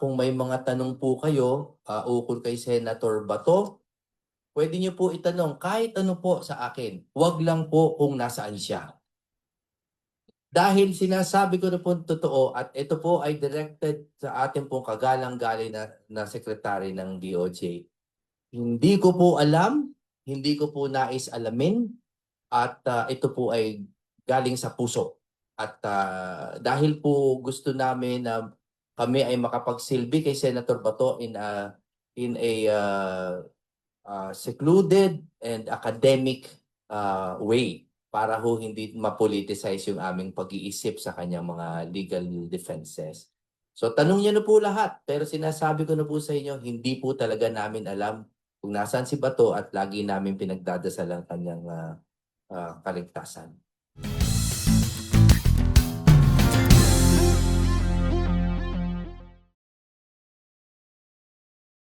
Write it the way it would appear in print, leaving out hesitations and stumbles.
kung may mga tanong po kayo ukol kay Senator Bato, pwede niyo po itanong kahit ano po sa akin. Huwag lang po kung nasaan siya. Dahil sinasabi ko na po totoo at ito po ay directed sa ating pong kagalang-galing na sekretary ng DOJ. Hindi ko po alam, hindi ko po nais alamin at ito po ay galing sa puso. At dahil po gusto namin na kami ay makapagsilbi kay Senator Bato in a secluded and academic way para ho hindi mapoliticize yung aming pag-iisip sa kanyang mga legal defenses. So tanong niyo na po lahat, pero sinasabi ko na po sa inyo, hindi po talaga namin alam kung nasaan si Bato at lagi namin pinagdadasal ang kanyang kaligtasan.